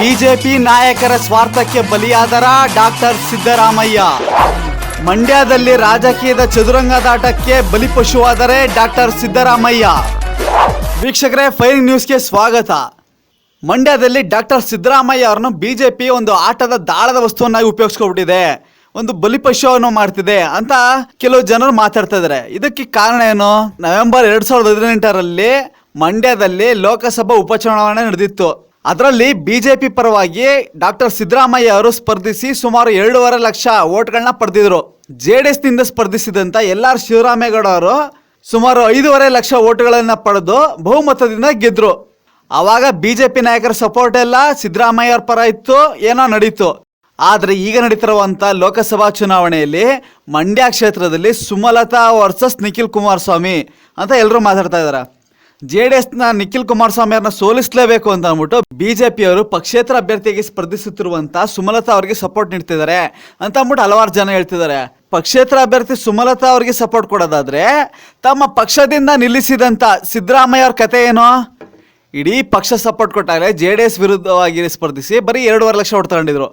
BJP ನಾಯಕರ ಸ್ವಾರ್ಥಕ್ಕೆ ಬಲಿಯಾದರ doctor Siddaramaiah. ಮಂಡ್ಯದಲ್ಲಿ ರಾಜಕೀಯದ ಚದುರಂಗದಾಟಕ್ಕೆ ಬಲಿಪಶುವಾದರೆ ಡಾಕ್ಟರ್ ಸಿದ್ದರಾಮಯ್ಯ. ವೀಕ್ಷಕರೇ, ಫೈರಿಂಗ್ ನ್ಯೂಸ್ಗೆ ಸ್ವಾಗತ. ಮಂಡ್ಯದಲ್ಲಿ ಡಾಕ್ಟರ್ ಸಿದ್ದರಾಮಯ್ಯ ಅವರನ್ನು ಬಿಜೆಪಿ ಒಂದು ಆಟದ ದಾಳದ ವಸ್ತುವನ್ನಾಗಿ ಉಪಯೋಗಿಸ್ಕೊಬಿಟ್ಟಿದೆ, ಒಂದು ಬಲಿಪಶುವನ್ನು ಮಾಡ್ತಿದೆ ಅಂತ ಕೆಲವು ಜನರು ಮಾತಾಡ್ತಾ ಇದ್ದಾರೆ. ಇದಕ್ಕೆ ಕಾರಣ ಏನು? ನವೆಂಬರ್ 2018ರಲ್ಲಿ ಮಂಡ್ಯದಲ್ಲಿ ಲೋಕಸಭಾ ಉಪಚುನಾವಣೆ ನಡೆದಿತ್ತು. ಅದರಲ್ಲಿ ಬಿಜೆಪಿ ಪರವಾಗಿ ಡಾಕ್ಟರ್ ಸಿದ್ದರಾಮಯ್ಯ ಅವರು ಸ್ಪರ್ಧಿಸಿ ಸುಮಾರು 2.5 ಲಕ್ಷ ವೋಟ್ಗಳನ್ನ ಪಡೆದಿದ್ರು. JDS ನಿಂದ ಸ್ಪರ್ಧಿಸಿದಂತ LR ಶಿವರಾಮೇಗೌಡ ಅವರು ಸುಮಾರು 5.5 ಲಕ್ಷ ವೋಟ್ಗಳನ್ನ ಪಡೆದು ಬಹುಮತದಿಂದ ಗೆದ್ರು. ಆವಾಗ ಬಿಜೆಪಿ ನಾಯಕರ ಸಪೋರ್ಟ್ ಎಲ್ಲ ಸಿದ್ದರಾಮಯ್ಯ ಅವ್ರ ಪರ ಇತ್ತು, ಏನೋ ನಡೀತು. ಆದರೆ ಈಗ ನಡೀತಿರುವಂಥ ಲೋಕಸಭಾ ಚುನಾವಣೆಯಲ್ಲಿ ಮಂಡ್ಯ ಕ್ಷೇತ್ರದಲ್ಲಿ ಸುಮಲತಾ ವರ್ಸಸ್ ನಿಖಿಲ್ ಕುಮಾರಸ್ವಾಮಿ ಅಂತ ಎಲ್ಲರೂ ಮಾತಾಡ್ತಾ ಇದ್ದಾರೆ. JDSನ ನಿಖಿಲ್ ಕುಮಾರಸ್ವಾಮಿ ಅವ್ರನ್ನ ಸೋಲಿಸಲೇಬೇಕು ಅಂತ ಅಂದ್ಬಿಟ್ಟು ಬಿಜೆಪಿ ಅವರು ಪಕ್ಷೇತರ ಅಭ್ಯರ್ಥಿಯಾಗಿ ಸ್ಪರ್ಧಿಸುತ್ತಿರುವಂಥ ಸುಮಲತಾ ಅವರಿಗೆ ಸಪೋರ್ಟ್ ನೀಡ್ತಿದ್ದಾರೆ ಅಂತ ಅಂದ್ಬಿಟ್ಟು ಹಲವಾರು ಜನ ಹೇಳ್ತಿದ್ದಾರೆ. ಪಕ್ಷೇತರ ಅಭ್ಯರ್ಥಿ ಸುಮಲತಾ ಅವರಿಗೆ ಸಪೋರ್ಟ್ ಕೊಡೋದಾದ್ರೆ ತಮ್ಮ ಪಕ್ಷದಿಂದ ನಿಲ್ಲಿಸಿದಂಥ ಸಿದ್ದರಾಮಯ್ಯ ಅವ್ರ ಕತೆ ಏನು? ಇಡೀ ಪಕ್ಷ ಸಪೋರ್ಟ್ ಕೊಟ್ಟಾಗಲೇ JDS ವಿರುದ್ಧವಾಗಿ ಸ್ಪರ್ಧಿಸಿ ಬರೀ 2.5 ಲಕ್ಷ ಓಟ್ ತಗೊಂಡಿದ್ರು.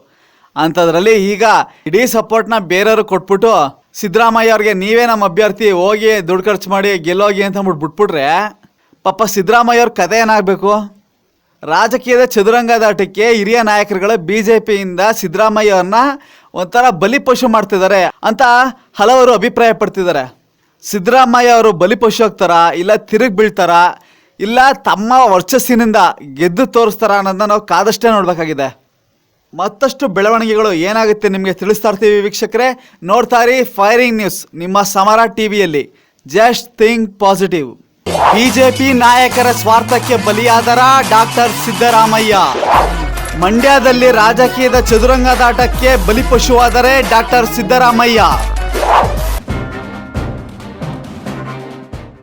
ಅಂಥದ್ರಲ್ಲಿ ಈಗ ಇಡೀ ಸಪೋರ್ಟ್ನ ಬೇರೆಯವರು ಕೊಟ್ಬಿಟ್ಟು ಸಿದ್ದರಾಮಯ್ಯ ಅವ್ರಿಗೆ ನೀವೇ ನಮ್ಮ ಅಭ್ಯರ್ಥಿ, ಹೋಗಿ ದುಡ್ಡು ಖರ್ಚು ಮಾಡಿ ಗೆಲ್ಲೋಗಿ ಅಂತ ಅಂದ್ಬಿಟ್ಟು ಬಿಟ್ಬಿಟ್ರೆ ಪಾಪ ಸಿದ್ದರಾಮಯ್ಯ ಅವ್ರ ಕತೆ ಏನಾಗಬೇಕು? ರಾಜಕೀಯದ ಚದುರಂಗದಾಟಕ್ಕೆ ಹಿರಿಯ ನಾಯಕರುಗಳು ಬಿಜೆಪಿಯಿಂದ ಸಿದ್ದರಾಮಯ್ಯ ಅವ್ರನ್ನ ಒಂಥರ ಬಲಿಪಶು ಮಾಡ್ತಿದ್ದಾರೆ ಅಂತ ಹಲವರು ಅಭಿಪ್ರಾಯ ಪಡ್ತಿದ್ದಾರೆ. ಸಿದ್ದರಾಮಯ್ಯ ಅವರು ಬಲಿಪಶು ಆಗ್ತಾರ, ಇಲ್ಲ ತಿರುಗಿ ಬೀಳ್ತಾರ, ಇಲ್ಲ ತಮ್ಮ ವರ್ಚಸ್ಸಿನಿಂದ ಗೆದ್ದು ತೋರಿಸ್ತಾರ ಅನ್ನೋದನ್ನ ನಾವು ಕಾದಷ್ಟೇ ನೋಡಬೇಕಾಗಿದೆ. ಮತ್ತಷ್ಟು ಬೆಳವಣಿಗೆಗಳು ಏನಾಗುತ್ತೆ ನಿಮಗೆ ತಿಳಿಸ್ತಾ ಇರ್ತೀವಿ ವೀಕ್ಷಕರೇ. ನೋಡ್ತಾ ಇರಿ ಫೈರಿಂಗ್ ನ್ಯೂಸ್ ನಿಮ್ಮ ಸಮರ ಟಿವಿಯಲ್ಲಿ. Just think positive. ಬಿಜೆಪಿ ನಾಯಕರ ಸ್ವಾರ್ಥಕ್ಕೆ ಬಲಿಯಾದರ ಡಾಕ್ಟರ್ ಸಿದ್ದರಾಮಯ್ಯ. ಮಂಡ್ಯದಲ್ಲಿ ರಾಜಕೀಯದ ಚದುರಂಗದಾಟಕ್ಕೆ ಬಲಿಪಶುವಾದರೆ ಡಾಕ್ಟರ್ ಸಿದ್ದರಾಮಯ್ಯ.